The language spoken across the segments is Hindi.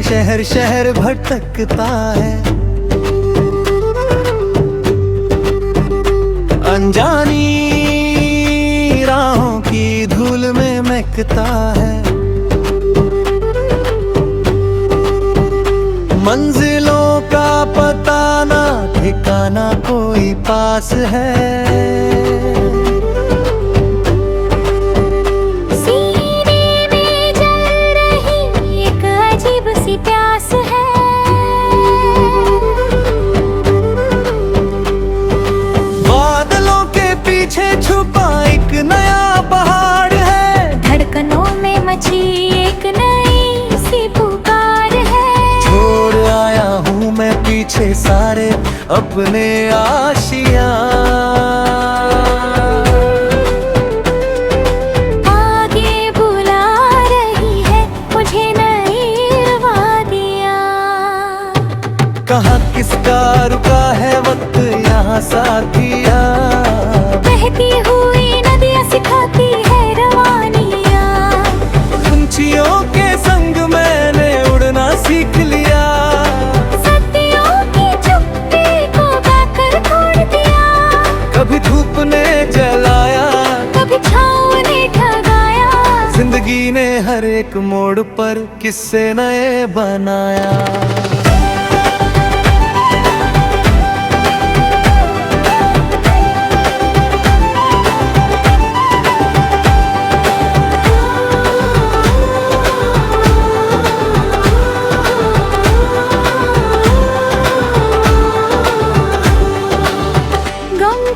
शहर शहर भटकता है, अनजानी राहों की धूल में महकता है। मंजिलों का पता ना ठिकाना कोई पास है। छुपा एक नया पहाड़ है, धड़कनों में मची एक नई सी पुकार है। छोड़ आया हूँ मैं पीछे सारे अपने आशियाँ, आगे बुला रही है मुझे नई वादियाँ। कहाँ किसका रुका है वक्त यहाँ साथिया, बहती हुई नदियाँ सिखाती है रवानियाँ। पंछियों के संग मैंने उड़ना सीख लिया, सदियों की चुप्पी को गाकर छोड़ दिया। कभी धूप ने जलाया, कभी छाँव ने ठगाया। जिंदगी ने हर एक मोड़ पर किस्से नए बनाया।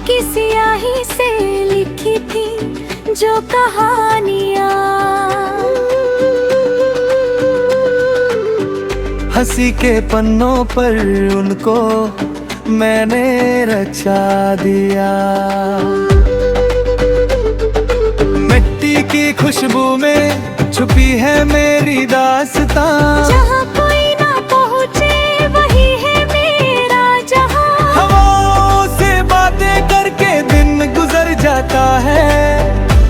की सियाही से लिखी थी जो कहानियाँ, हंसी के पन्नों पर उनको मैंने रचा दिया। मिट्टी की खुशबू में छुपी है मेरी दास्तां, जहाँ कोई ना पहुँचे वही है मेरा जहाँ। हवाओं से बातें करके दिन गुजर जाता है,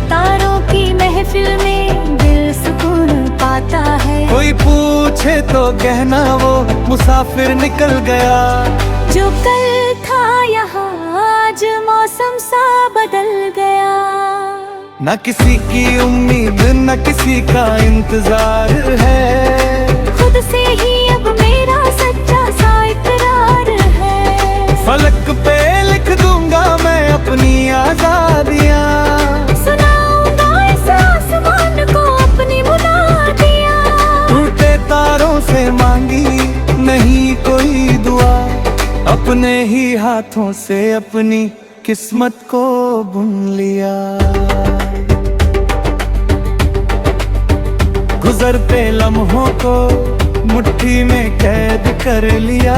तारों की महफिल में दिल सुकून पाता है। कोई पूछे तो कहना वो मुसाफिर निकल गया। जो कल था यहाँ आज मौसम सा बदल गया। न किसी की उम्मीद न किसी का इंतजार है, खुद से ही अब मेरा सच्चा सा इकरार है। फलक पे लिख दूंगा मैं अपनी आजादियाँ, सुनाऊंगा इस आसमान को अपनी मुनादियाँ। टूटे तारों से मांगी नहीं कोई दुआ, अपने ही हाथों से अपनी किस्मत को बुन लिया। गुजरते लम्हों को मुट्ठी में कैद कर लिया,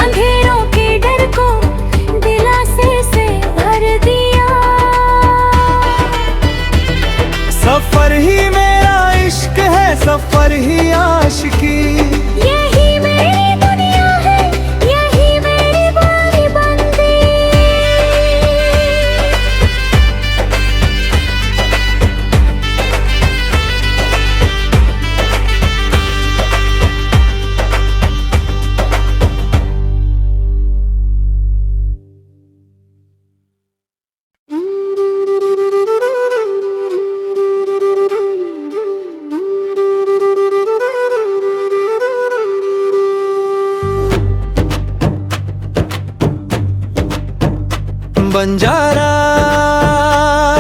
अंधेरों के डर को दिलासे से भर दिया। सफर ही मेरा इश्क है, सफर ही आशिकी, यही मेरी दुनिया है, यही मेरी बारी बंदी। बंजारा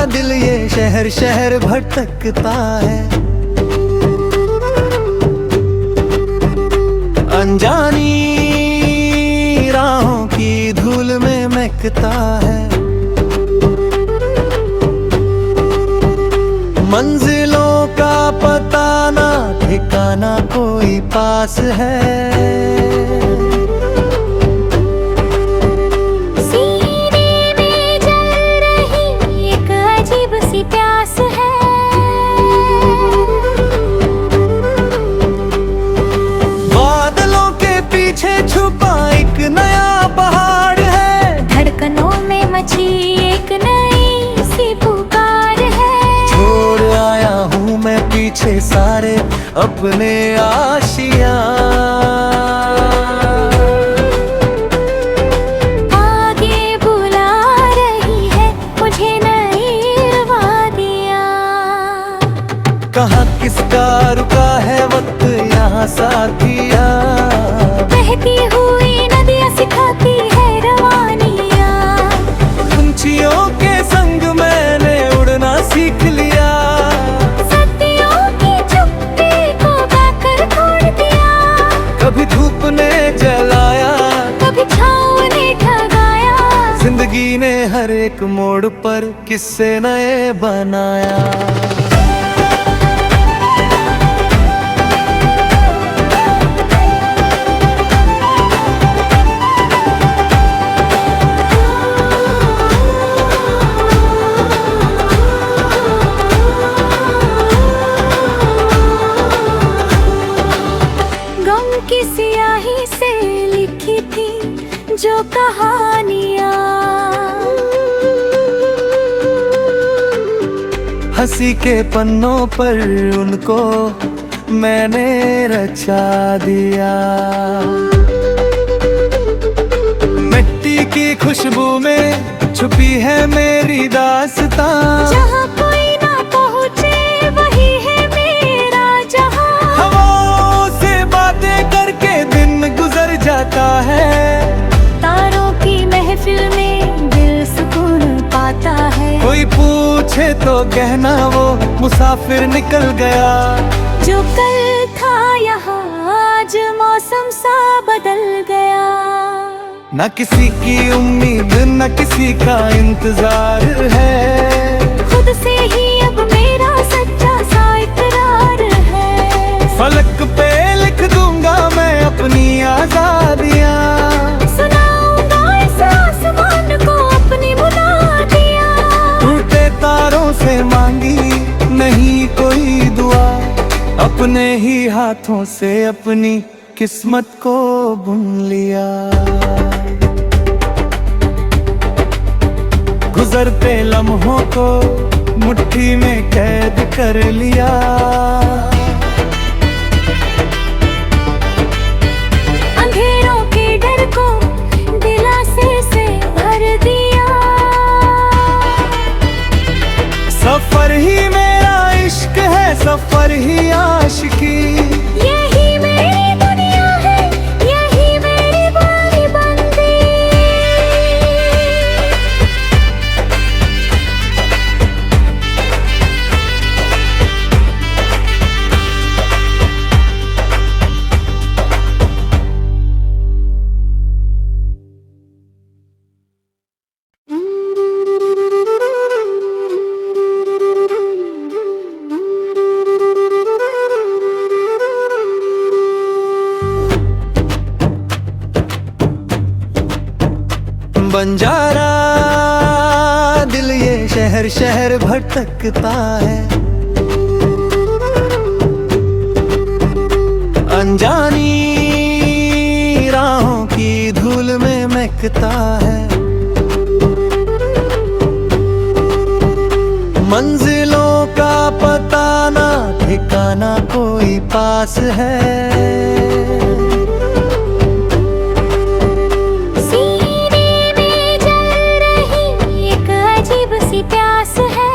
दिल ये शहर शहर भटकता है, अनजानी राहों की धूल में महकता है। मंजिलों का पता ना ठिकाना कोई पास है। छुपा एक नया पहाड़ है, धड़कनों में मची एक नई सी पुकार है। छोड़ आया अपने आशियां। आगे बुला रही है मुझे नई वादियां। कहाँ किसका रुका है वक्त यहाँ साथिया। बहती हुई नदियाँ सिखाती है रवानियाँ। पंछियों के संग मैंने उड़ना सीख लिया। सदियों की चुप्पी को गाकर छोड़ दिया। कभी धूप ने जलाया, कभी छाँव ने ठगाया। जिंदगी ने हर एक मोड़ पर किस्से नए बनाया। गम की स्याही से लिखी थी जो कहानियाँ। हंसी के पन्नों पर उनको मैंने रचा दिया। मिट्टी की खुशबू में छुपी है मेरी दास्तां। जहाँ कोई ना पहुँचे वही है मेरा जहाँ। हवाओं से बातें करके दिन गुजर जाता है। तारों की महफिल में दिल सुकून पाता है। कोई पूछे तो कहना वो मुसाफिर निकल गया। जो कल था यहाँ आज मौसम सा बदल गया। न किसी की उम्मीद न किसी का इंतजार है। खुद से ही अब मेरा सच्चा सा इकरार है। फलक पे लिख दूंगा मैं अपनी आजादियाँ। सुनाऊंगा इस आसमान को अपनी मुनादियाँ। टूटे तारों से मांगी नहीं कोई दुआ। अपने ही हाथों से अपनी किस्मत को बुन लिया। गुजरते लम्हों को मुट्ठी में कैद कर लिया। अंधेरों के डर को दिलासे से भर दिया। सफर ही मेरा इश्क है, सफर ही आशिकी। यही मेरी दुनिया है, यही मेरी बारी बंदी। बंजारा दिल ये शहर शहर भटकता है। अनजानी राहों की धूल में महकता है। मंजिलों का पता ना ठिकाना कोई पास है। प्यास है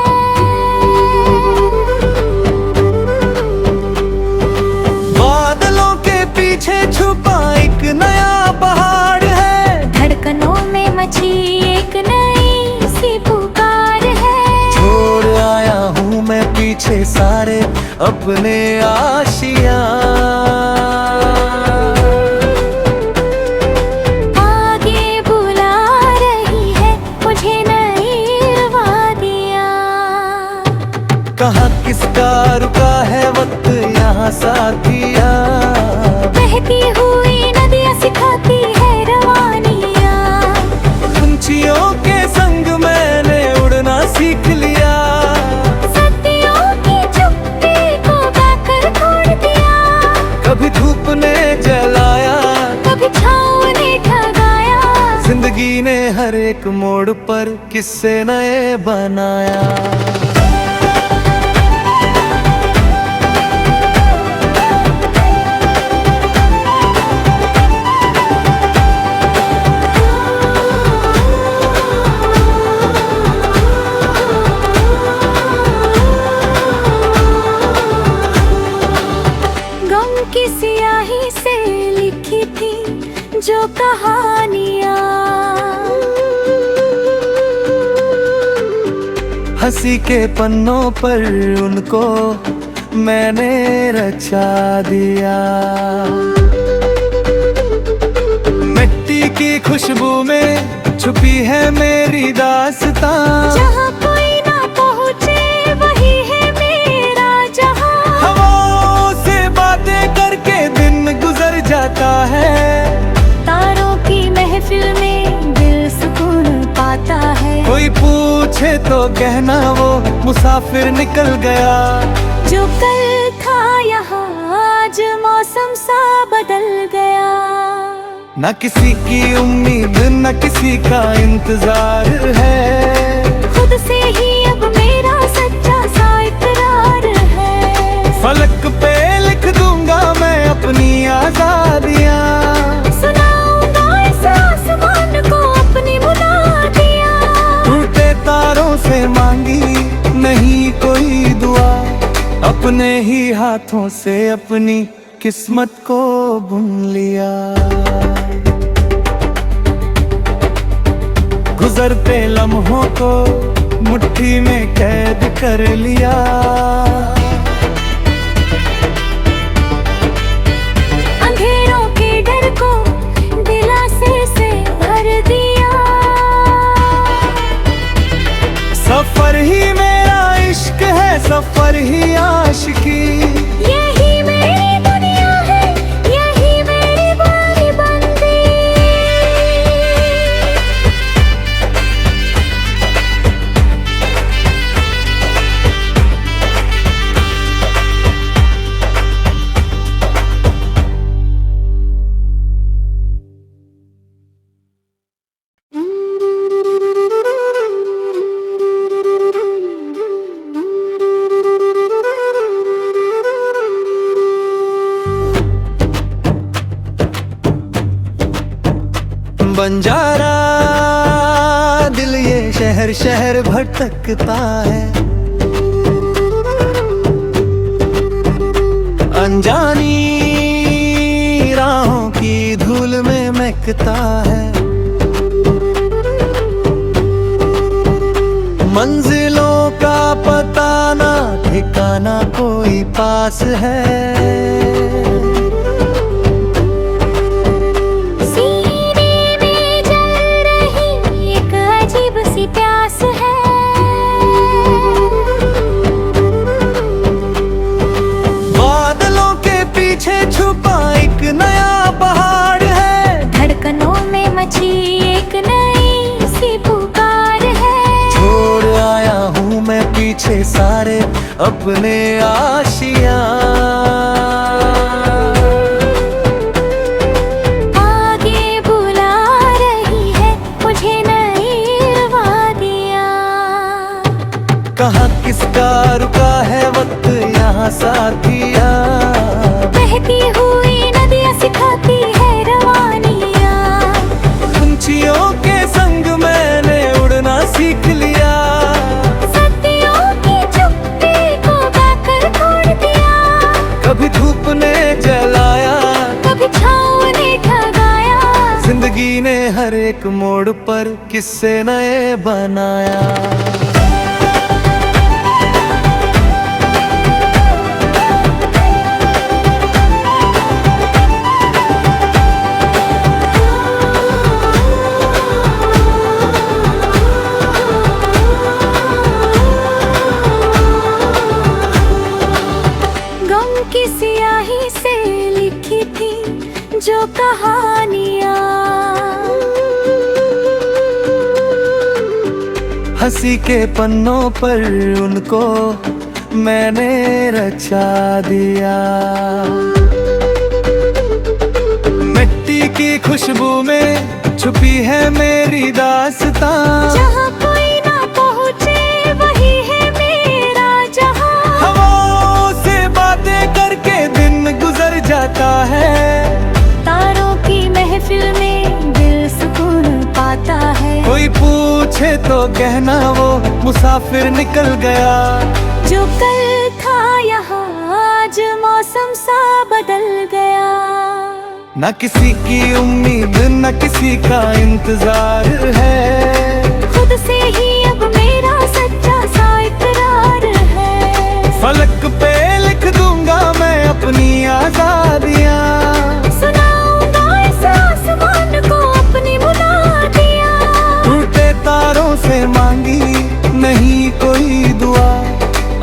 बादलों के पीछे छुपा एक नया पहाड़ है। धड़कनों में मची एक नई सी पुकार है। छोड़ आया हूँ मैं पीछे सारे अपने आशियाँ। आगे बुला रही है मुझे नई वादियाँ। कहाँ किसका रुका है वक्त यहाँ साथिया। बहती हुई नदियाँ सिखाती है रवानियाँ। पंछियों के संग मैंने उड़ना सीख लिया। सदियों की चुप्पी को गाकर छोड़ दिया। कभी धूप ने जलाया, कभी छाँव ने ठगाया। जिंदगी ने हर एक मोड़ पर किस्से नए बनाया। कहानियाँ। हंसी के पन्नों पर उनको मैंने रचा दिया। मिट्टी की खुशबू में छुपी है मेरी दास्तां। जहाँ कोई ना पहुँचे वही है मेरा जहाँ। हवाओं से बातें करके दिन गुजर जाता है। तारों की महफिल में दिल सुकून पाता है। कोई पूछे तो कहना वो मुसाफिर निकल गया। जो कल था यहाँ आज मौसम सा बदल गया। न किसी की उम्मीद न किसी का इंतजार है। खुद से ही अब मेरा सच्चा सा इकरार है। फलक पे लिख दूंगा मैं अपनी आजादियाँ। सुनाऊंगा इस आसमान को अपनी मुनादियाँ। टूटे तारों से मांगी नहीं कोई दुआ। अपने ही हाथों से अपनी किस्मत को बुन लिया। गुजरते लम्हों को मुट्ठी में कैद कर लिया। अंधेरों के डर को दिलासे से भर दिया। सफर ही मेरा इश्क है, सफर ही आशिकी। यही मेरी दुनिया है, यही मेरी बारी बंदी। बंजारा दिल ये शहर शहर भटकता है। अनजानी राहों की धूल में महकता है। मंजिलों का पता ना ठिकाना कोई पास है। प्यास है बादलों के पीछे छुपा एक नया पहाड़ है। धड़कनों में मची एक नई सी पुकार है। छोड़ आया हूँ मैं पीछे सारे अपने आशियाँ। आगे बुला रही है मुझे नई वादियाँ। कहाँ किसका रुका है वक्त यहाँ साथिया। बहती हुई नदियाँ सिखाती है रवानियाँ। पंछियों के संग मैंने उड़ना सीख लिया। सदियों की चुप्पी को गाकर छोड़ दिया। कभी धूप ने जलाया, कभी छाँव ने ठगाया। जिंदगी ने हर एक मोड़ पर किस्से नए बनाया। की स्याही से लिखी थी जो कहानियाँ। हंसी के पन्नों पर उनको मैंने रचा दिया। मिट्टी की खुशबू में छुपी है मेरी दास्तां। जहाँ कोई ना पहुँचे वही है मेरा जहाँ। हवाओं से बातें करके दिन गुजर जाता है। तारों की महफिल में दिल सुकून पाता है। कोई पूछे तो कहना वो मुसाफिर निकल गया। जो कल था यहाँ आज मौसम सा बदल गया। न किसी की उम्मीद न किसी का इंतजार है, खुद से ही अब मेरा सच्चा सा इकरार है। फलक पे लिख दूंगा मैं अपनी आजादियाँ, सुनाऊंगा इस आसमान को अपनी मुनादियाँ। टूटे तारों से मांगी नहीं कोई दुआ,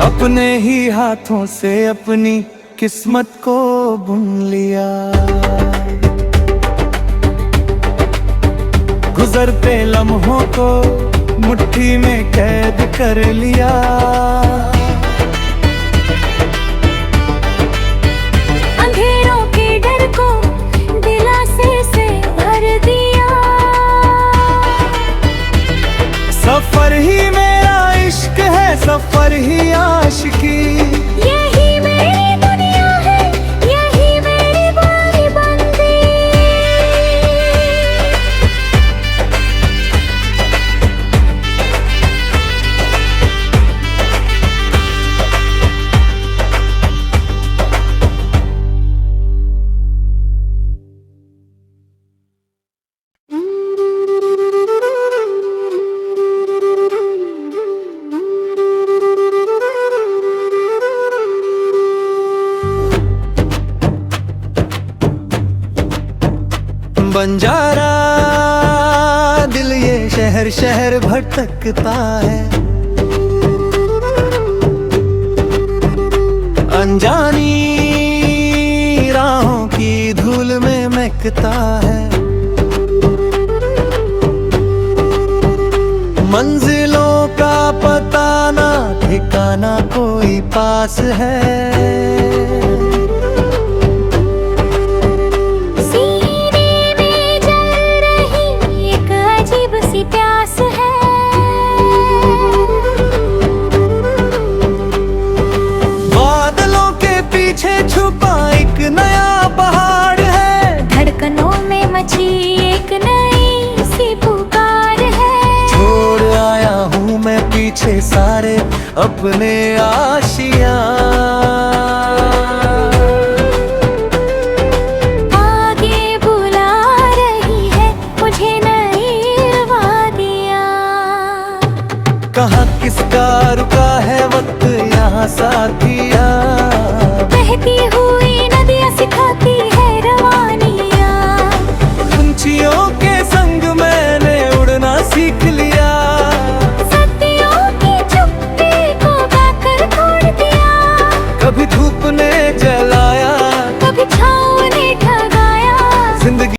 अपने ही हाथों से अपनी किस्मत को बुन लिया। गुजरते लम्हों को मुट्ठी में कैद कर लिया, अंधेरों के डर को दिलासे से भर दिया। सफर ही मेरा इश्क है, सफर ही आशिकी, यही मेरी दुनिया है, यही मेरी बारी बंदी। बंजारा दिल ये शहर शहर भटकता है, अनजानी राहों की धूल में महकता है। मंजिलों का पता ना ठिकाना कोई पास है, प्यास है। बादलों के पीछे छुपा एक नया पहाड़ है, धड़कनों में मची एक नई सी पुकार है। छोड़ आया हूँ मैं पीछे सारे अपने आशियाँ,